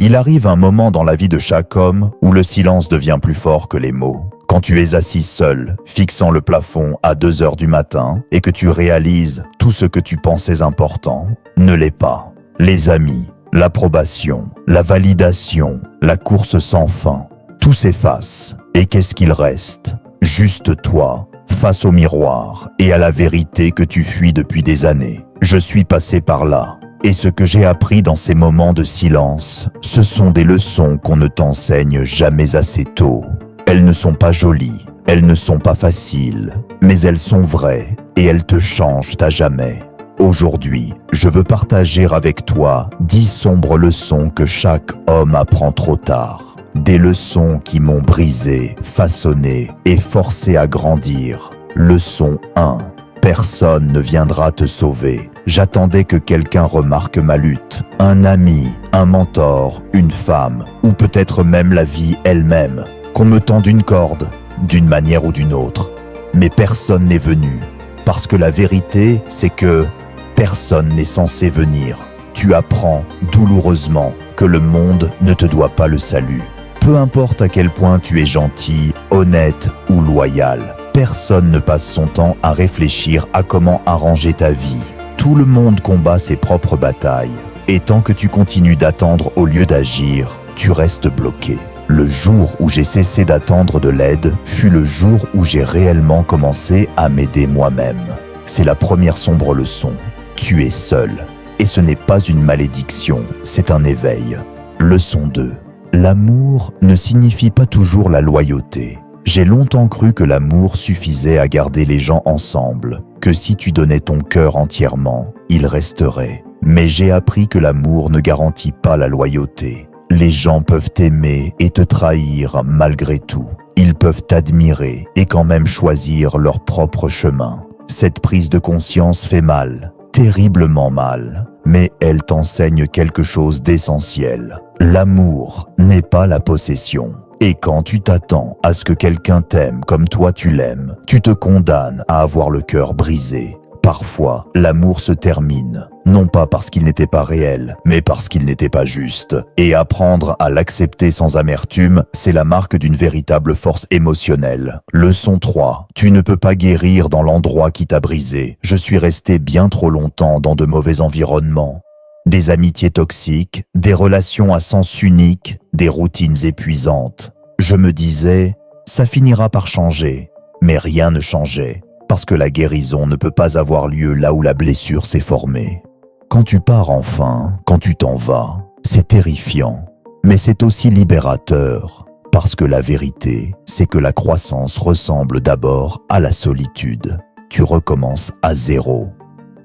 Il arrive un moment dans la vie de chaque homme où le silence devient plus fort que les mots. Quand tu es assis seul, fixant le plafond à 2 heures du matin et que tu réalises tout ce que tu pensais important ne l'est pas. Les amis, l'approbation, la validation, la course sans fin, tout s'efface. Et qu'est-ce qu'il reste? Juste toi, face au miroir et à la vérité que tu fuis depuis des années. Je suis passé par là. Et ce que j'ai appris dans ces moments de silence, ce sont des leçons qu'on ne t'enseigne jamais assez tôt. Elles ne sont pas jolies, elles ne sont pas faciles, mais elles sont vraies et elles te changent à jamais. Aujourd'hui, je veux partager avec toi 10 sombres leçons que chaque homme apprend trop tard. Des leçons qui m'ont brisé, façonné et forcé à grandir. Leçon 1. Personne ne viendra te sauver. J'attendais que quelqu'un remarque ma lutte. Un ami, un mentor, une femme, ou peut-être même la vie elle-même. Qu'on me tende une corde, d'une manière ou d'une autre. Mais personne n'est venu. Parce que la vérité, c'est que personne n'est censé venir. Tu apprends douloureusement que le monde ne te doit pas le salut. Peu importe à quel point tu es gentil, honnête ou loyal, personne ne passe son temps à réfléchir à comment arranger ta vie. Tout le monde combat ses propres batailles. Et tant que tu continues d'attendre au lieu d'agir, tu restes bloqué. Le jour où j'ai cessé d'attendre de l'aide fut le jour où j'ai réellement commencé à m'aider moi-même. C'est la première sombre leçon. Tu es seul. Et ce n'est pas une malédiction, c'est un éveil. Leçon 2. L'amour ne signifie pas toujours la loyauté. J'ai longtemps cru que l'amour suffisait à garder les gens ensemble, que si tu donnais ton cœur entièrement, il resterait. Mais j'ai appris que l'amour ne garantit pas la loyauté. Les gens peuvent t'aimer et te trahir malgré tout. Ils peuvent t'admirer et quand même choisir leur propre chemin. Cette prise de conscience fait mal, terriblement mal, mais elle t'enseigne quelque chose d'essentiel. L'amour n'est pas la possession. Et quand tu t'attends à ce que quelqu'un t'aime comme toi tu l'aimes, tu te condamnes à avoir le cœur brisé. Parfois, l'amour se termine, non pas parce qu'il n'était pas réel, mais parce qu'il n'était pas juste. Et apprendre à l'accepter sans amertume, c'est la marque d'une véritable force émotionnelle. Leçon 3. Tu ne peux pas guérir dans l'endroit qui t'a brisé. Je suis resté bien trop longtemps dans de mauvais environnements. Des amitiés toxiques, des relations à sens unique, des routines épuisantes. Je me disais, ça finira par changer, mais rien ne changeait. Parce que la guérison ne peut pas avoir lieu là où la blessure s'est formée. Quand tu pars enfin, quand tu t'en vas, c'est terrifiant, mais c'est aussi libérateur. Parce que la vérité, c'est que la croissance ressemble d'abord à la solitude. Tu recommences à zéro.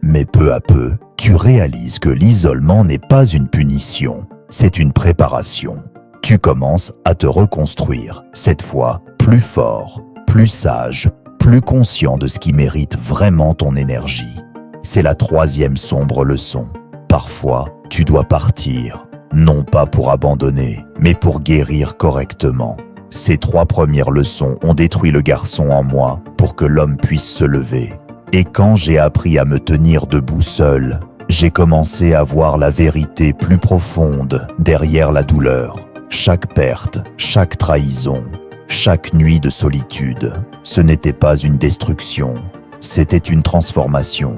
Mais peu à peu, tu réalises que l'isolement n'est pas une punition, c'est une préparation. Tu commences à te reconstruire, cette fois plus fort, plus sage, plus conscient de ce qui mérite vraiment ton énergie. C'est la 3e sombre leçon. Parfois, tu dois partir, non pas pour abandonner, mais pour guérir correctement. Ces 3 premières leçons ont détruit le garçon en moi pour que l'homme puisse se lever. Et quand j'ai appris à me tenir debout seul, j'ai commencé à voir la vérité plus profonde derrière la douleur. Chaque perte, chaque trahison, chaque nuit de solitude, ce n'était pas une destruction, c'était une transformation.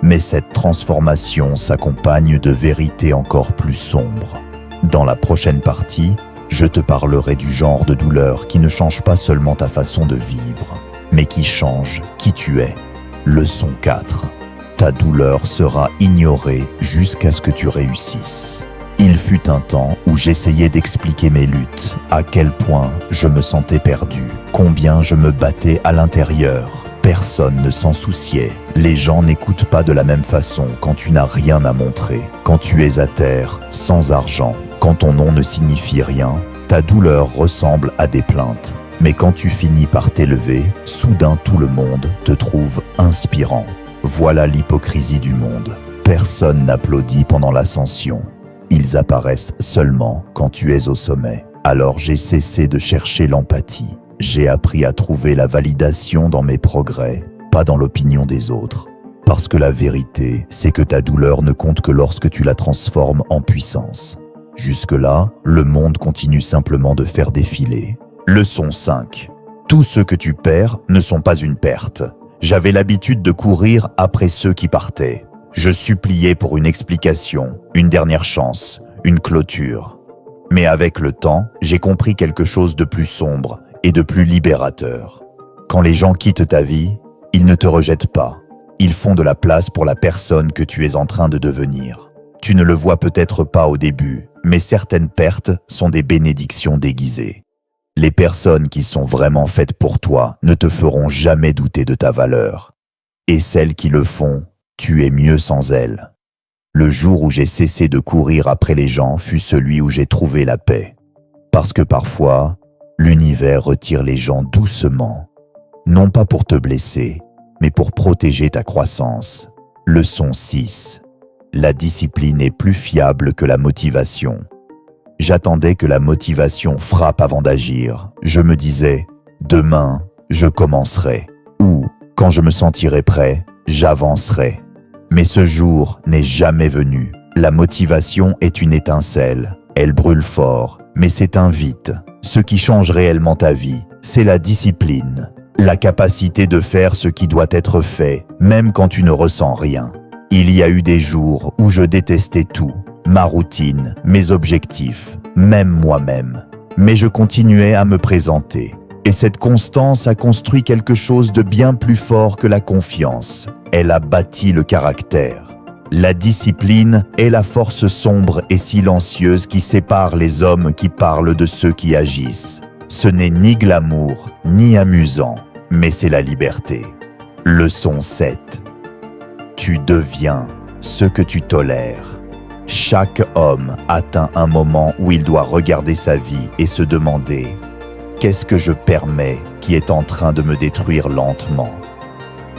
Mais cette transformation s'accompagne de vérités encore plus sombres. Dans la prochaine partie, je te parlerai du genre de douleur qui ne change pas seulement ta façon de vivre, mais qui change qui tu es. Leçon 4. Ta douleur sera ignorée jusqu'à ce que tu réussisses. Il fut un temps où j'essayais d'expliquer mes luttes, à quel point je me sentais perdu, combien je me battais à l'intérieur. Personne ne s'en souciait. Les gens n'écoutent pas de la même façon quand tu n'as rien à montrer. Quand tu es à terre, sans argent, quand ton nom ne signifie rien, ta douleur ressemble à des plaintes. Mais quand tu finis par t'élever, soudain tout le monde te trouve inspirant. Voilà l'hypocrisie du monde. Personne n'applaudit pendant l'ascension. Ils apparaissent seulement quand tu es au sommet. Alors j'ai cessé de chercher l'empathie. J'ai appris à trouver la validation dans mes progrès, pas dans l'opinion des autres. Parce que la vérité, c'est que ta douleur ne compte que lorsque tu la transformes en puissance. Jusque-là, le monde continue simplement de faire défiler. Leçon 5. Tous ceux que tu perds ne sont pas une perte. J'avais l'habitude de courir après ceux qui partaient. Je suppliais pour une explication, une dernière chance, une clôture. Mais avec le temps, j'ai compris quelque chose de plus sombre et de plus libérateur. Quand les gens quittent ta vie, ils ne te rejettent pas. Ils font de la place pour la personne que tu es en train de devenir. Tu ne le vois peut-être pas au début, mais certaines pertes sont des bénédictions déguisées. Les personnes qui sont vraiment faites pour toi ne te feront jamais douter de ta valeur. Et celles qui le font, tu es mieux sans elles. Le jour où j'ai cessé de courir après les gens fut celui où j'ai trouvé la paix. Parce que parfois, l'univers retire les gens doucement. Non pas pour te blesser, mais pour protéger ta croissance. Leçon 6. La discipline est plus fiable que la motivation. J'attendais que la motivation frappe avant d'agir. Je me disais, demain, je commencerai. Ou, quand je me sentirai prêt, j'avancerai. Mais ce jour n'est jamais venu. La motivation est une étincelle. Elle brûle fort, mais s'éteint vite. Ce qui change réellement ta vie, c'est la discipline. La capacité de faire ce qui doit être fait, même quand tu ne ressens rien. Il y a eu des jours où je détestais tout. Ma routine, mes objectifs, même moi-même. Mais je continuais à me présenter. Et cette constance a construit quelque chose de bien plus fort que la confiance. Elle a bâti le caractère. La discipline est la force sombre et silencieuse qui sépare les hommes qui parlent de ceux qui agissent. Ce n'est ni glamour, ni amusant, mais c'est la liberté. Leçon 7. Tu deviens ce que tu tolères. Chaque homme atteint un moment où il doit regarder sa vie et se demander « Qu'est-ce que je permets qui est en train de me détruire lentement ?»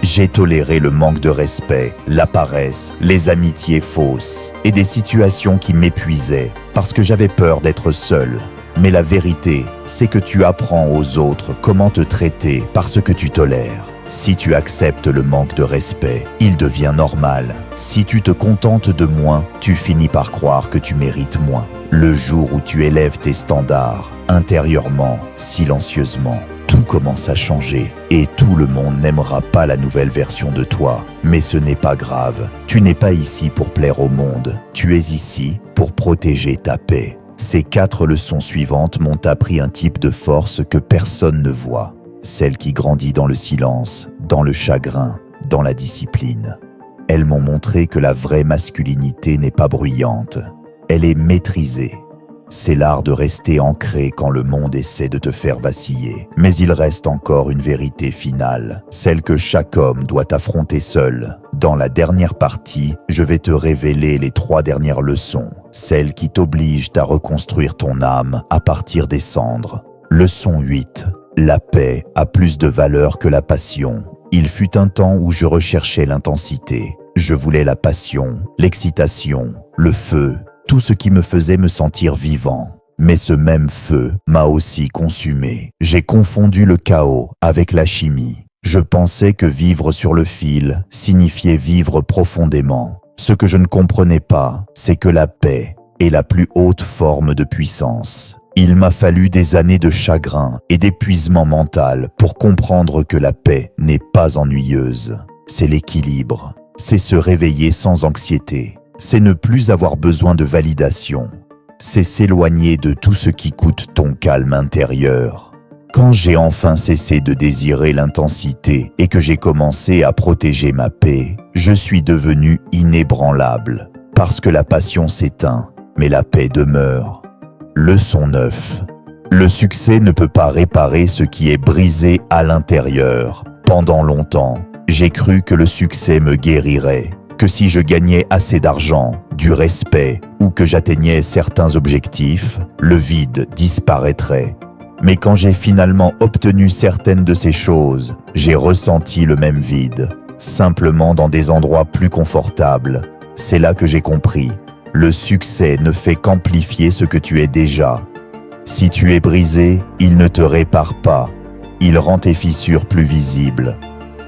J'ai toléré le manque de respect, la paresse, les amitiés fausses et des situations qui m'épuisaient parce que j'avais peur d'être seul. Mais la vérité, c'est que tu apprends aux autres comment te traiter parce que tu tolères. Si tu acceptes le manque de respect, il devient normal. Si tu te contentes de moins, tu finis par croire que tu mérites moins. Le jour où tu élèves tes standards, intérieurement, silencieusement, tout commence à changer et tout le monde n'aimera pas la nouvelle version de toi. Mais ce n'est pas grave, tu n'es pas ici pour plaire au monde, tu es ici pour protéger ta paix. Ces 4 leçons suivantes m'ont appris un type de force que personne ne voit. Celle qui grandit dans le silence, dans le chagrin, dans la discipline. Elles m'ont montré que la vraie masculinité n'est pas bruyante. Elle est maîtrisée. C'est l'art de rester ancré quand le monde essaie de te faire vaciller. Mais il reste encore une vérité finale, celle que chaque homme doit affronter seul. Dans la dernière partie, je vais te révéler les 3 dernières leçons, celles qui t'obligent à reconstruire ton âme à partir des cendres. Leçon 8. La paix a plus de valeur que la passion. Il fut un temps où je recherchais l'intensité. Je voulais la passion, l'excitation, le feu, tout ce qui me faisait me sentir vivant. Mais ce même feu m'a aussi consumé. J'ai confondu le chaos avec la chimie. Je pensais que vivre sur le fil signifiait vivre profondément. Ce que je ne comprenais pas, c'est que la paix est la plus haute forme de puissance. Il m'a fallu des années de chagrin et d'épuisement mental pour comprendre que la paix n'est pas ennuyeuse. C'est l'équilibre. C'est se réveiller sans anxiété. C'est ne plus avoir besoin de validation. C'est s'éloigner de tout ce qui coûte ton calme intérieur. Quand j'ai enfin cessé de désirer l'intensité et que j'ai commencé à protéger ma paix, je suis devenu inébranlable. Parce que la passion s'éteint, mais la paix demeure. Leçon 9. Le succès ne peut pas réparer ce qui est brisé à l'intérieur. Pendant longtemps, j'ai cru que le succès me guérirait, que si je gagnais assez d'argent, du respect ou que j'atteignais certains objectifs, le vide disparaîtrait. Mais quand j'ai finalement obtenu certaines de ces choses, j'ai ressenti le même vide, simplement dans des endroits plus confortables. C'est là que j'ai compris. Le succès ne fait qu'amplifier ce que tu es déjà. Si tu es brisé, il ne te répare pas. Il rend tes fissures plus visibles.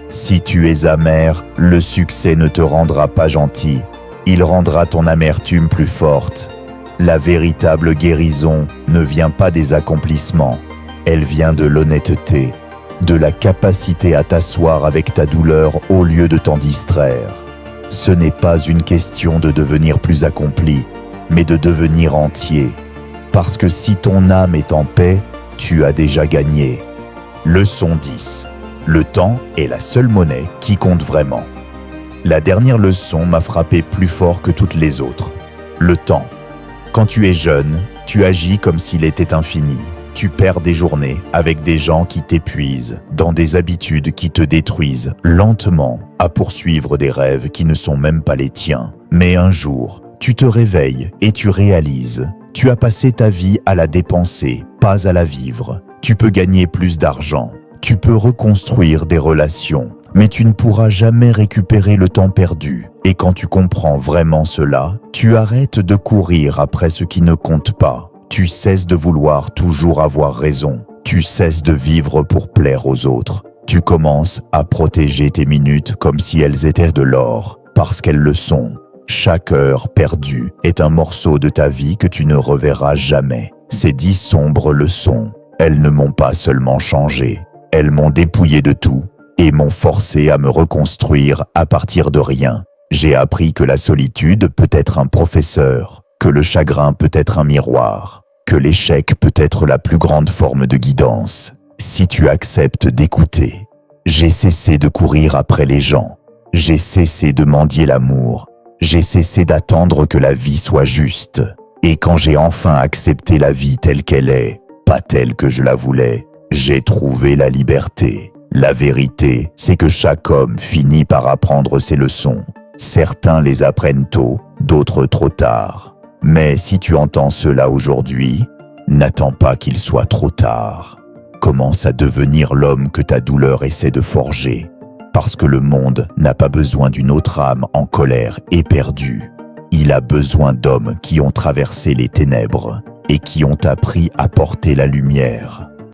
Si tu es amer, le succès ne te rendra pas gentil. Il rendra ton amertume plus forte. La véritable guérison ne vient pas des accomplissements, elle vient de l'honnêteté, de la capacité à t'asseoir avec ta douleur au lieu de t'en distraire. Ce n'est pas une question de devenir plus accompli, mais de devenir entier. Parce que si ton âme est en paix, tu as déjà gagné. Leçon 10. Le temps est la seule monnaie qui compte vraiment. La dernière leçon m'a frappé plus fort que toutes les autres. Le temps. Quand tu es jeune, tu agis comme s'il était infini. Tu perds des journées avec des gens qui t'épuisent, dans des habitudes qui te détruisent, lentement, à poursuivre des rêves qui ne sont même pas les tiens. Mais un jour, tu te réveilles et tu réalises. Tu as passé ta vie à la dépenser, pas à la vivre. Tu peux gagner plus d'argent. Tu peux reconstruire des relations. Mais tu ne pourras jamais récupérer le temps perdu. Et quand tu comprends vraiment cela, tu arrêtes de courir après ce qui ne compte pas. Tu cesses de vouloir toujours avoir raison. Tu cesses de vivre pour plaire aux autres. Tu commences à protéger tes minutes comme si elles étaient de l'or, parce qu'elles le sont. Chaque heure perdue est un morceau de ta vie que tu ne reverras jamais. Ces 10 sombres leçons, elles ne m'ont pas seulement changé, elles m'ont dépouillé de tout et m'ont forcé à me reconstruire à partir de rien. J'ai appris que la solitude peut être un professeur, que le chagrin peut être un miroir, que l'échec peut être la plus grande forme de guidance, si tu acceptes d'écouter. J'ai cessé de courir après les gens, j'ai cessé de mendier l'amour, j'ai cessé d'attendre que la vie soit juste. Et quand j'ai enfin accepté la vie telle qu'elle est, pas telle que je la voulais, j'ai trouvé la liberté. La vérité, c'est que chaque homme finit par apprendre ses leçons. Certains les apprennent tôt, d'autres trop tard. Mais si tu entends cela aujourd'hui, n'attends pas qu'il soit trop tard. Commence à devenir l'homme que ta douleur essaie de forger. Parce que le monde n'a pas besoin d'une autre âme en colère et perdue. Il a besoin d'hommes qui ont traversé les ténèbres et qui ont appris à porter la lumière.